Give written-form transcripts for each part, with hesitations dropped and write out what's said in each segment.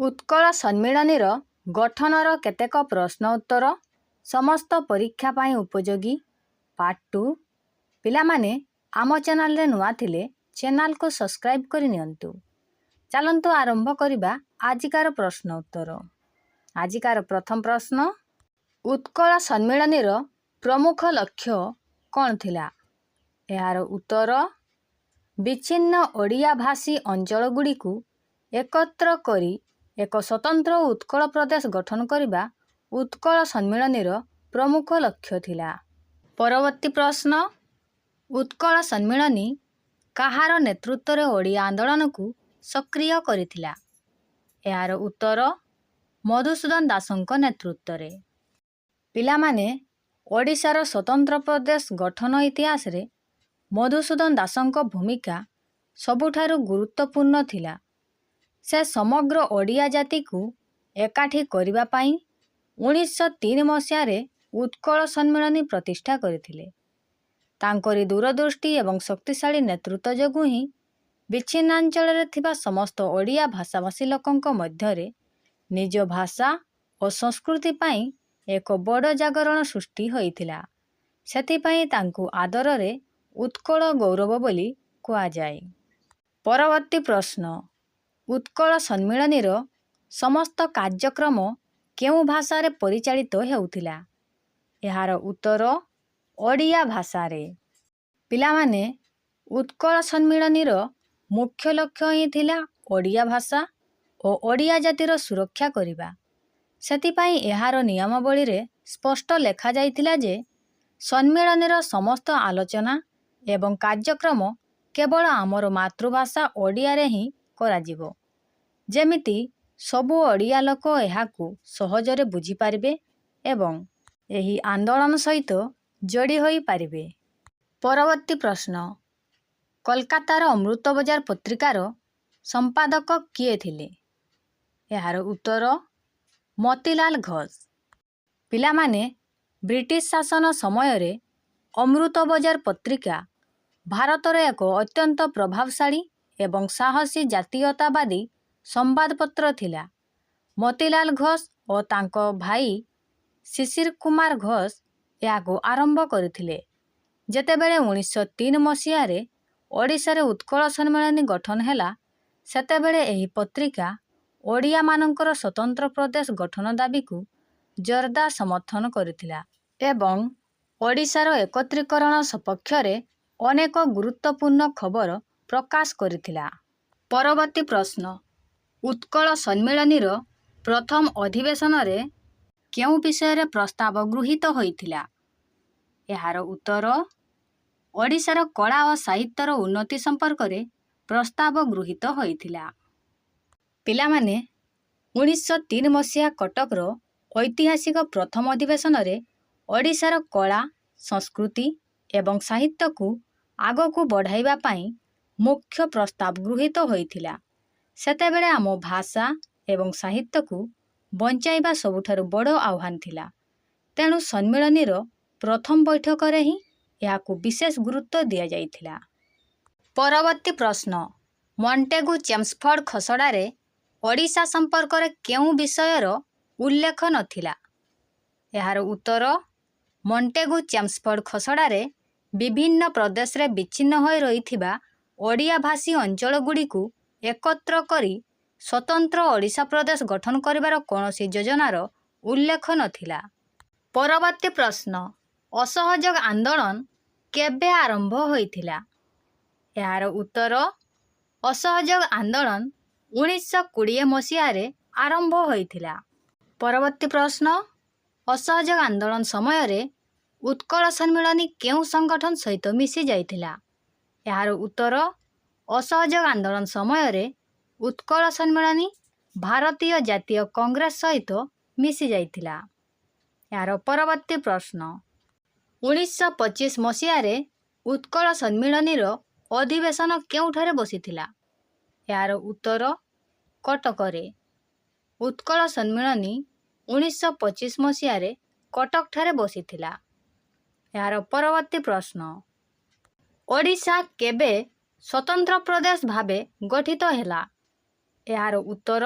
ଉତ୍କଳ ସମ୍ମିଳନୀର ଗଠନର କେତେକ ପ୍ରଶ୍ନ ଉତ୍ତର ସମସ୍ତ ପରୀକ୍ଷା ପାଇଁ ଉପଯୋଗୀ ପାର୍ଟ 2। ପିଲାମାନେ ଆମ ଚ୍ୟାନେଲରେ ନୂଆ ଥିଲେ ଚ୍ୟାନେଲକୁ ସବସ୍କ୍ରାଇବ୍ କରି ନିଅନ୍ତୁ। ଚାଲନ୍ତୁ ଆରମ୍ଭ କରିବା ଆଜିକାର ପ୍ରଶ୍ନ ଉତ୍ତର। ଆଜିକାର ପ୍ରଥମ ପ୍ରଶ୍ନ, ଉତ୍କଳ ସମ୍ମିଳନୀର ପ୍ରମୁଖ ଲକ୍ଷ୍ୟ କ'ଣ ଥିଲା? ଏହାର ଉତ୍ତର, ବିଚ୍ଛିନ୍ନ ଓଡ଼ିଆ ଭାଷୀ ଅଞ୍ଚଳଗୁଡ଼ିକୁ ଏକତ୍ର କରି ଏକ ସ୍ୱତନ୍ତ୍ର ଉତ୍କଳ ପ୍ରଦେଶ ଗଠନ କରିବା ଉତ୍କଳ ସମ୍ମିଳନୀର ପ୍ରମୁଖ ଲକ୍ଷ୍ୟ ଥିଲା। ପରବର୍ତ୍ତୀ ପ୍ରଶ୍ନ, ଉତ୍କଳ ସମ୍ମିଳନୀ କାହାର ନେତୃତ୍ୱରେ ଓଡ଼ିଆ ଆନ୍ଦୋଳନକୁ ସକ୍ରିୟ କରିଥିଲା? ଏହାର ଉତ୍ତର, ମଧୁସୂଦନ ଦାସଙ୍କ ନେତୃତ୍ୱରେ। ପିଲାମାନେ ଓଡ଼ିଶାର ସ୍ୱତନ୍ତ୍ର ପ୍ରଦେଶ ଗଠନ ଇତିହାସରେ ମଧୁସୂଦନ ଦାସଙ୍କ ଭୂମିକା ସବୁଠାରୁ ଗୁରୁତ୍ୱପୂର୍ଣ୍ଣ ଥିଲା। ସେ ସମଗ୍ର ଓଡ଼ିଆ ଜାତିକୁ ଏକାଠି କରିବା ପାଇଁ 1903 ମସିହାରେ ଉତ୍କଳ ସମ୍ମିଳନୀ ପ୍ରତିଷ୍ଠା କରିଥିଲେ। ତାଙ୍କରି ଦୂରଦୃଷ୍ଟି ଏବଂ ଶକ୍ତିଶାଳୀ ନେତୃତ୍ୱ ଯୋଗୁଁ ହିଁ ବିଚ୍ଛିନ୍ନାଞ୍ଚଳରେ ଥିବା ସମସ୍ତ ଓଡ଼ିଆ ଭାଷାଭାଷୀ ଲୋକଙ୍କ ମଧ୍ୟରେ ନିଜ ଭାଷା ଓ ସଂସ୍କୃତି ପାଇଁ ଏକ ବଡ଼ ଜାଗରଣ ସୃଷ୍ଟି ହୋଇଥିଲା। ସେଥିପାଇଁ ତାଙ୍କୁ ଆଦରରେ ଉତ୍କଳ ଗୌରବ ବୋଲି କୁହାଯାଏ। ପରବର୍ତ୍ତୀ ପ୍ରଶ୍ନ, ଉତ୍କଳ ସମ୍ମିଳନୀର ସମସ୍ତ କାର୍ଯ୍ୟକ୍ରମ କେଉଁ ଭାଷାରେ ପରିଚାଳିତ ହେଉଥିଲା? ଏହାର ଉତ୍ତର, ଓଡ଼ିଆ ଭାଷାରେ। ପିଲାମାନେ ଉତ୍କଳ ସମ୍ମିଳନୀର ମୁଖ୍ୟ ଲକ୍ଷ୍ୟ ହିଁ ଥିଲା ଓଡ଼ିଆ ଭାଷା ଓ ଓଡ଼ିଆ ଜାତିର ସୁରକ୍ଷା କରିବା। ସେଥିପାଇଁ ଏହାର ନିୟମାବଳୀରେ ସ୍ପଷ୍ଟ ଲେଖାଯାଇଥିଲା ଯେ ସମ୍ମିଳନୀର ସମସ୍ତ ଆଲୋଚନା ଏବଂ କାର୍ଯ୍ୟକ୍ରମ କେବଳ ଆମର ମାତୃଭାଷା ଓଡ଼ିଆରେ ହିଁ କରାଯିବ, ଯେମିତି ସବୁ ଓଡ଼ିଆ ଲୋକ ଏହାକୁ ସହଜରେ ବୁଝିପାରିବେ ଏବଂ ଏହି ଆନ୍ଦୋଳନ ସହିତ ଯୋଡ଼ି ହୋଇପାରିବେ। ପରବର୍ତ୍ତୀ ପ୍ରଶ୍ନ, କୋଲକାତାର ଅମୃତବଜାର ପତ୍ରିକାର ସମ୍ପାଦକ କିଏ ଥିଲେ? ଏହାର ଉତ୍ତର, ମୋତିଲାଲ ଘୋଷ। ପିଲାମାନେ ବ୍ରିଟିଶ ଶାସନ ସମୟରେ ଅମୃତବଜାର ପତ୍ରିକା ଭାରତର ଏକ ଅତ୍ୟନ୍ତ ପ୍ରଭାବଶାଳୀ ଏବଂ ସାହସୀ ଜାତୀୟତାବାଦୀ ସମ୍ବାଦପତ୍ର ଥିଲା। ମୋତିଲାଲ ଘୋଷ ଓ ତାଙ୍କ ଭାଇ ଶିଶିର କୁମାର ଘୋଷ ଏହାକୁ ଆରମ୍ଭ କରିଥିଲେ। ଯେତେବେଳେ 1903 ମସିହାରେ ଓଡ଼ିଶାରେ ଉତ୍କଳ ସମ୍ମିଳନୀ ଗଠନ ହେଲା, ସେତେବେଳେ ଏହି ପତ୍ରିକା ଓଡ଼ିଆମାନଙ୍କର ସ୍ୱତନ୍ତ୍ର ପ୍ରଦେଶ ଗଠନ ଦାବିକୁ ଜୋରଦାର ସମର୍ଥନ କରିଥିଲା ଏବଂ ଓଡ଼ିଶାର ଏକତ୍ରୀକରଣ ସପକ୍ଷରେ ଅନେକ ଗୁରୁତ୍ୱପୂର୍ଣ୍ଣ ଖବର ପ୍ରକାଶ କରିଥିଲା। ପରବର୍ତ୍ତୀ ପ୍ରଶ୍ନ, ଉତ୍କଳ ସମ୍ମିଳନୀର ପ୍ରଥମ ଅଧିବେଶନରେ କେଉଁ ବିଷୟରେ ପ୍ରସ୍ତାବ ଗୃହୀତ ହୋଇଥିଲା? ଏହାର ଉତ୍ତର, ଓଡ଼ିଶାର କଳା ଓ ସାହିତ୍ୟର ଉନ୍ନତି ସମ୍ପର୍କରେ ପ୍ରସ୍ତାବ ଗୃହୀତ ହୋଇଥିଲା। ପିଲାମାନେ 1903 ମସିହା କଟକର ଐତିହାସିକ ପ୍ରଥମ ଅଧିବେଶନରେ ଓଡ଼ିଶାର କଳା, ସଂସ୍କୃତି ଏବଂ ସାହିତ୍ୟକୁ ଆଗକୁ ବଢ଼ାଇବା ପାଇଁ ମୁଖ୍ୟ ପ୍ରସ୍ତାବ ଗୃହୀତ ହୋଇଥିଲା। ସେତେବେଳେ ଆମ ଭାଷା ଏବଂ ସାହିତ୍ୟକୁ ବଞ୍ଚାଇବା ସବୁଠାରୁ ବଡ଼ ଆହ୍ୱାନ ଥିଲା। ତେଣୁ ସମ୍ମିଳନୀର ପ୍ରଥମ ବୈଠକରେ ହିଁ ଏହାକୁ ବିଶେଷ ଗୁରୁତ୍ୱ ଦିଆଯାଇଥିଲା। ପରବର୍ତ୍ତୀ ପ୍ରଶ୍ନ, ମଣ୍ଟେଗୁ ଚେମ୍ସଫୋର୍ଡ ଖସଡ଼ାରେ ଓଡ଼ିଶା ସମ୍ପର୍କରେ କେଉଁ ବିଷୟର ଉଲ୍ଲେଖ ନଥିଲା? ଏହାର ଉତ୍ତର, ମଣ୍ଟେଗୁ ଚେମ୍ସଫୋର୍ଡ ଖସଡ଼ାରେ ବିଭିନ୍ନ ପ୍ରଦେଶରେ ବିଚ୍ଛିନ୍ନ ହୋଇ ରହିଥିବା ଓଡ଼ିଆ ଭାଷୀ ଅଞ୍ଚଳଗୁଡ଼ିକୁ ଏକତ୍ର କରି ସ୍ୱତନ୍ତ୍ର ଓଡ଼ିଶା ପ୍ରଦେଶ ଗଠନ କରିବାର କୌଣସି ଯୋଜନାର ଉଲ୍ଲେଖ ନଥିଲା। ପରବର୍ତ୍ତୀ ପ୍ରଶ୍ନ, ଅସହଯୋଗ ଆନ୍ଦୋଳନ କେବେ ଆରମ୍ଭ ହୋଇଥିଲା? ଏହାର ଉତ୍ତର, ଅସହଯୋଗ ଆନ୍ଦୋଳନ 1920 ମସିହାରେ ଆରମ୍ଭ ହୋଇଥିଲା। ପରବର୍ତ୍ତୀ ପ୍ରଶ୍ନ, ଅସହଯୋଗ ଆନ୍ଦୋଳନ ସମୟରେ ଉତ୍କଳ ସମ୍ମିଳନୀ କେଉଁ ସଂଗଠନ ସହିତ ମିଶି ଯାଇଥିଲା? ଏହାର ଉତ୍ତର, ଅସହଯୋଗ ଆନ୍ଦୋଳନ ସମୟରେ ଉତ୍କଳ ସମ୍ମିଳନୀ ଭାରତୀୟ ଜାତୀୟ କଂଗ୍ରେସ ସହିତ ମିଶି ଯାଇଥିଲା। ଏହାର ପରବର୍ତ୍ତୀ ପ୍ରଶ୍ନ, 1925 ମସିହାରେ ଉତ୍କଳ ସମ୍ମିଳନୀର ଅଧିବେଶନ କେଉଁଠାରେ ବସିଥିଲା? ଏହାର ଉତ୍ତର, କଟକରେ। ଉତ୍କଳ ସମ୍ମିଳନୀ 1925 ମସିହାରେ କଟକଠାରେ ବସିଥିଲା। ଏହାର ପରବର୍ତ୍ତୀ ପ୍ରଶ୍ନ, ଓଡ଼ିଶା କେବେ ସ୍ୱତନ୍ତ୍ର ପ୍ରଦେଶ ଭାବେ ଗଠିତ ହେଲା? ଏହାର ଉତ୍ତର,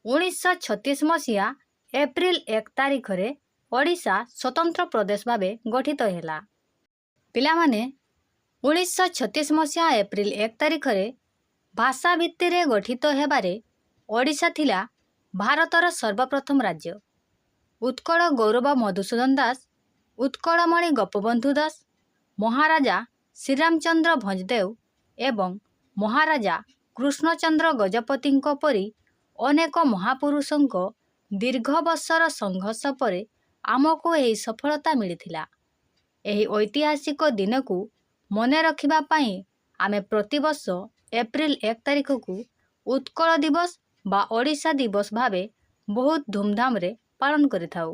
1936 ମସିହା ଏପ୍ରିଲ 1 ତାରିଖରେ ଓଡ଼ିଶା ସ୍ୱତନ୍ତ୍ର ପ୍ରଦେଶ ଭାବେ ଗଠିତ ହେଲା। ପିଲାମାନେ 1936 ମସିହା ଏପ୍ରିଲ 1 ତାରିଖରେ ଭାଷା ଭିତ୍ତିରେ ଗଠିତ ହେବାରେ ଓଡ଼ିଶା ଥିଲା ଭାରତର ସର୍ବପ୍ରଥମ ରାଜ୍ୟ। ଉତ୍କଳ ଗୌରବ ମଧୁସୂଦନ ଦାସ, ଉତ୍କଳମଣି ଗୋପବନ୍ଧୁ ଦାସ, ମହାରାଜା ଶ୍ରୀରାମଚନ୍ଦ୍ର ଭଞ୍ଜଦେଓ ଏବଂ ମହାରାଜା କୃଷ୍ଣଚନ୍ଦ୍ର ଗଜପତିଙ୍କ ପରି ଅନେକ ମହାପୁରୁଷଙ୍କ ଦୀର୍ଘ ବର୍ଷର ସଂଘର୍ଷ ପରେ ଆମକୁ ଏହି ସଫଳତା ମିଳିଥିଲା। ଏହି ଐତିହାସିକ ଦିନକୁ ମନେ ରଖିବା ପାଇଁ ଆମେ ପ୍ରତିବର୍ଷ ଏପ୍ରିଲ 1 ତାରିଖକୁ ଉତ୍କଳ ଦିବସ ବା ଓଡ଼ିଶା ଦିବସ ଭାବେ ବହୁତ ଧୁମଧାମରେ ପାଳନ କରିଥାଉ।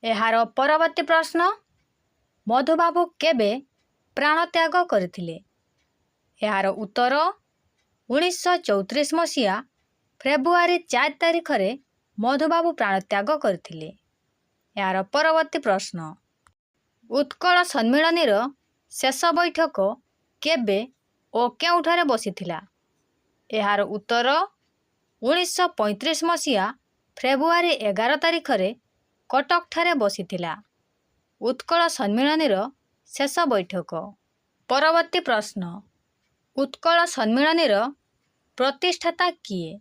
ଏହାର ପରବର୍ତ୍ତୀ ପ୍ରଶ୍ନ, ମଧୁବାବୁ କେବେ ପ୍ରାଣତ୍ୟାଗ କରିଥିଲେ? ଏହାର ଉତ୍ତର 1934 ମସିହା ଫେବୃଆରୀ 4 ତାରିଖରେ ମଧୁବାବୁ ପ୍ରାଣତ୍ୟାଗ କରିଥିଲେ। ଏହାର ପରବର୍ତ୍ତୀ ପ୍ରଶ୍ନ, ଉତ୍କଳ ସମ୍ମିଳନୀର ଶେଷ ବୈଠକ କେବେ ଓ କେଉଁଠାରେ ବସିଥିଲା? ଏହାର ଉତ୍ତର 1935 ମସିହା ଫେବୃଆରୀ 11 ତାରିଖରେ କଟକଠାରେ ବସିଥିଲା। ଉତ୍କଳ ସମ୍ମିଳନୀର ଶେଷ ବୈଠକ। ପରବର୍ତ୍ତୀ ପ୍ରଶ୍ନ, ଉତ୍କଳ ସମ୍ମିଳନୀର ପ୍ରତିଷ୍ଠାତା କିଏ?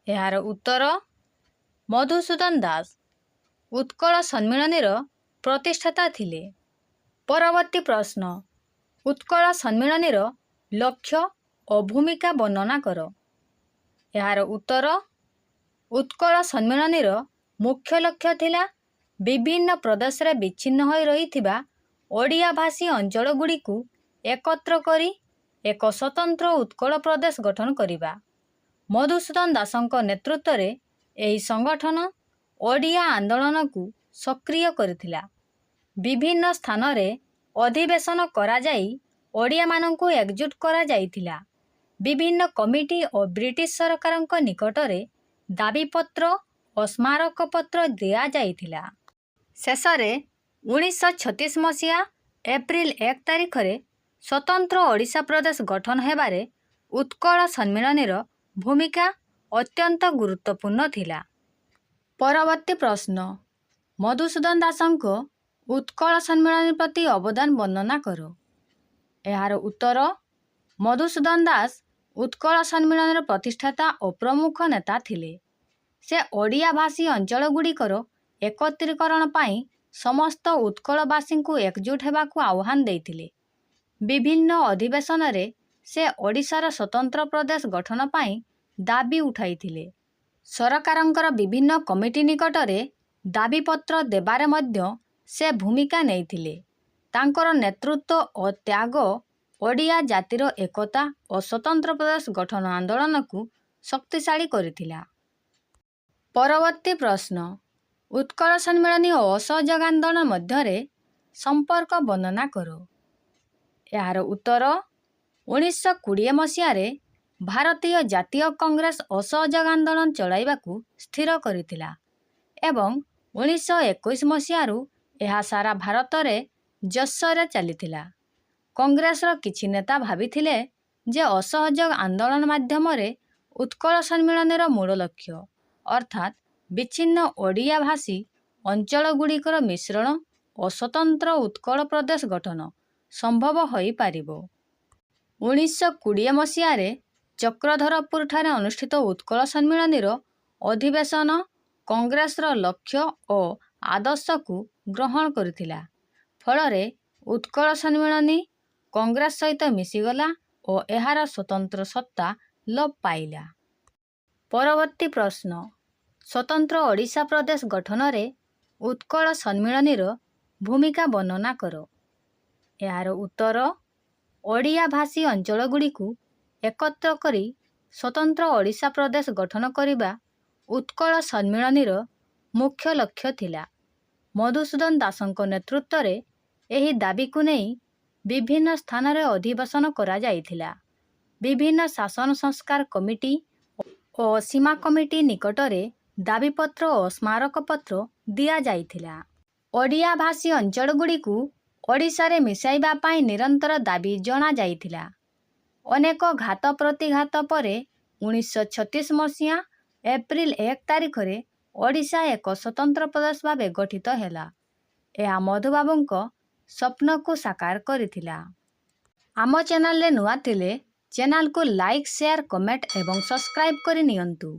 ଏହାର ଉତ୍ତର ମଧୁସୂଦନ ଦାସ ଉତ୍କଳ ସମ୍ମିଳନୀର ପ୍ରତିଷ୍ଠାତା ଥିଲେ। ପରବର୍ତ୍ତୀ ପ୍ରଶ୍ନ, ଉତ୍କଳ ସମ୍ମିଳନୀର ଲକ୍ଷ୍ୟ ଓ ଭୂମିକା ବର୍ଣ୍ଣନା କର। ଏହାର ଉତ୍ତର, ଉତ୍କଳ ସମ୍ମିଳନୀର ମୁଖ୍ୟ ଲକ୍ଷ୍ୟ ଥିଲା ବିଭିନ୍ନ ପ୍ରଦେଶରେ ବିଚ୍ଛିନ୍ନ ହୋଇ ରହିଥିବା ଓଡ଼ିଆ ଭାଷୀ ଅଞ୍ଚଳଗୁଡ଼ିକୁ ଏକତ୍ର କରି ଏକ ସ୍ୱତନ୍ତ୍ର ଉତ୍କଳ ପ୍ରଦେଶ ଗଠନ କରିବା। ମଧୁସୂଦନ ଦାସଙ୍କ ନେତୃତ୍ୱରେ ଏହି ସଂଗଠନ ଓଡ଼ିଆ ଆନ୍ଦୋଳନକୁ ସକ୍ରିୟ କରିଥିଲା। ବିଭିନ୍ନ ସ୍ଥାନରେ ଅଧିବେଶନ କରାଯାଇ ଓଡ଼ିଆମାନଙ୍କୁ ଏକଜୁଟ କରାଯାଇଥିଲା। ବିଭିନ୍ନ କମିଟି ଓ ବ୍ରିଟିଶ ସରକାରଙ୍କ ନିକଟରେ ଦାବିପତ୍ର ଓ ସ୍ମାରକପତ୍ର ଦିଆଯାଇଥିଲା। ଶେଷରେ 1936 ମସିହା ଏପ୍ରିଲ 1 ତାରିଖରେ ସ୍ୱତନ୍ତ୍ର ଓଡ଼ିଶା ପ୍ରଦେଶ ଗଠନ ହେବାରେ ଉତ୍କଳ ସମ୍ମିଳନୀର ଭୂମିକା ଅତ୍ୟନ୍ତ ଗୁରୁତ୍ୱପୂର୍ଣ୍ଣ ଥିଲା। ପରବର୍ତ୍ତୀ ପ୍ରଶ୍ନ, ମଧୁସୂଦନ ଦାସଙ୍କ ଉତ୍କଳ ସମ୍ମିଳନୀ ପ୍ରତି ଅବଦାନ ବର୍ଣ୍ଣନା କର। ଏହାର ଉତ୍ତର, ମଧୁସୂଦନ ଦାସ ଉତ୍କଳ ସମ୍ମିଳନୀର ପ୍ରତିଷ୍ଠାତା ଓ ପ୍ରମୁଖ ନେତା ଥିଲେ। ସେ ଓଡ଼ିଆ ଭାଷୀ ଅଞ୍ଚଳଗୁଡ଼ିକର ଏକତ୍ରୀକରଣ ପାଇଁ ସମସ୍ତ ଉତ୍କଳବାସୀଙ୍କୁ ଏକଜୁଟ ହେବାକୁ ଆହ୍ୱାନ ଦେଇଥିଲେ। ବିଭିନ୍ନ ଅଧିବେଶନରେ ସେ ଓଡ଼ିଶାର ସ୍ୱତନ୍ତ୍ର ପ୍ରଦେଶ ଗଠନ ପାଇଁ ଦାବି ଉଠାଇଥିଲେ। ସରକାରଙ୍କର ବିଭିନ୍ନ କମିଟି ନିକଟରେ ଦାବିପତ୍ର ଦେବାରେ ମଧ୍ୟ ସେ ଭୂମିକା ନେଇଥିଲେ। ତାଙ୍କର ନେତୃତ୍ୱ ଓ ତ୍ୟାଗ ଓଡ଼ିଆ ଜାତିର ଏକତା ଓ ସ୍ୱତନ୍ତ୍ର ପ୍ରଦେଶ ଗଠନ ଆନ୍ଦୋଳନକୁ ଶକ୍ତିଶାଳୀ କରିଥିଲା। ପରବର୍ତ୍ତୀ ପ୍ରଶ୍ନ, ଉତ୍କଳ ସମ୍ମିଳନୀ ଓ ଅସହଯୋଗ ଆନ୍ଦୋଳନ ମଧ୍ୟରେ ସମ୍ପର୍କ ବର୍ଣ୍ଣନା କର। ଏହାର ଉତ୍ତର, 1920 ମସିହାରେ ଭାରତୀୟ ଜାତୀୟ କଂଗ୍ରେସ ଅସହଯୋଗ ଆନ୍ଦୋଳନ ଚଳାଇବାକୁ ସ୍ଥିର କରିଥିଲା ଏବଂ 1921 ମସିହାରୁ ଏହା ସାରା ଭାରତରେ ଜୋରସୋରରେ ଚାଲିଥିଲା। କଂଗ୍ରେସର କିଛି ନେତା ଭାବିଥିଲେ ଯେ ଅସହଯୋଗ ଆନ୍ଦୋଳନ ମାଧ୍ୟମରେ ଉତ୍କଳ ସମ୍ମିଳନୀର ମୂଳ ଲକ୍ଷ୍ୟ ଅର୍ଥାତ୍ ବିଚ୍ଛିନ୍ନ ଓଡ଼ିଆ ଭାଷୀ ଅଞ୍ଚଳଗୁଡ଼ିକର ମିଶ୍ରଣ ଓ ସ୍ୱତନ୍ତ୍ର ଉତ୍କଳ ପ୍ରଦେଶ ଗଠନ ସମ୍ଭବ ହୋଇପାରିବ। 1920 ମସିହାରେ ଚକ୍ରଧରପୁରଠାରେ ଅନୁଷ୍ଠିତ ଉତ୍କଳ ସମ୍ମିଳନୀର ଅଧିବେଶନ କଂଗ୍ରେସର ଲକ୍ଷ୍ୟ ଓ ଆଦର୍ଶକୁ ଗ୍ରହଣ କରିଥିଲା। ଫଳରେ ଉତ୍କଳ ସମ୍ମିଳନୀ କଂଗ୍ରେସ ସହିତ ମିଶିଗଲା ଓ ଏହାର ସ୍ୱତନ୍ତ୍ର ସତ୍ତା ଲୋପ ପାଇଲା। ପରବର୍ତ୍ତୀ ପ୍ରଶ୍ନ, ସ୍ୱତନ୍ତ୍ର ଓଡ଼ିଶା ପ୍ରଦେଶ ଗଠନରେ ଉତ୍କଳ ସମ୍ମିଳନୀର ଭୂମିକା ବର୍ଣ୍ଣନା କର। ଏହାର ଉତ୍ତର, ଓଡ଼ିଆ ଭାଷୀ ଅଞ୍ଚଳଗୁଡ଼ିକୁ ଏକତ୍ର କରି ସ୍ୱତନ୍ତ୍ର ଓଡ଼ିଶା ପ୍ରଦେଶ ଗଠନ କରିବା ଉତ୍କଳ ସମ୍ମିଳନୀର ମୁଖ୍ୟ ଲକ୍ଷ୍ୟ ଥିଲା। ମଧୁସୂଦନ ଦାସଙ୍କ ନେତୃତ୍ୱରେ ଏହି ଦାବିକୁ ନେଇ ବିଭିନ୍ନ ସ୍ଥାନରେ ଅଧିବେଶନ କରାଯାଇଥିଲା। ବିଭିନ୍ନ ଶାସନ ସଂସ୍କାର କମିଟି ଓ ସୀମା କମିଟି ନିକଟରେ ଦାବିପତ୍ର ଓ ସ୍ମାରକପତ୍ର ଦିଆଯାଇଥିଲା। ଓଡ଼ିଆ ଭାଷୀ ଅଞ୍ଚଳଗୁଡ଼ିକୁ ଓଡ଼ିଶାରେ ମିଶାଇବା ପାଇଁ ନିରନ୍ତର ଦାବି ଜଣାଯାଇଥିଲା। ଅନେକ ଘାତ ପ୍ରତିଘାତ ପରେ 1936 ମସିହା ଏପ୍ରିଲ 1 ତାରିଖରେ ଓଡ଼ିଶା ଏକ ସ୍ୱତନ୍ତ୍ର ପ୍ରଦେଶ ଭାବେ ଗଠିତ ହେଲା। ଏହା ମଧୁବାବୁଙ୍କ ସ୍ୱପ୍ନକୁ ସାକାର କରିଥିଲା। ଆମ ଚ୍ୟାନେଲରେ ନୂଆ ଥିଲେ ଚ୍ୟାନେଲକୁ ଲାଇକ୍, ସେୟାର, କମେଣ୍ଟ ଏବଂ ସବସ୍କ୍ରାଇବ୍ କରି ନିଅନ୍ତୁ।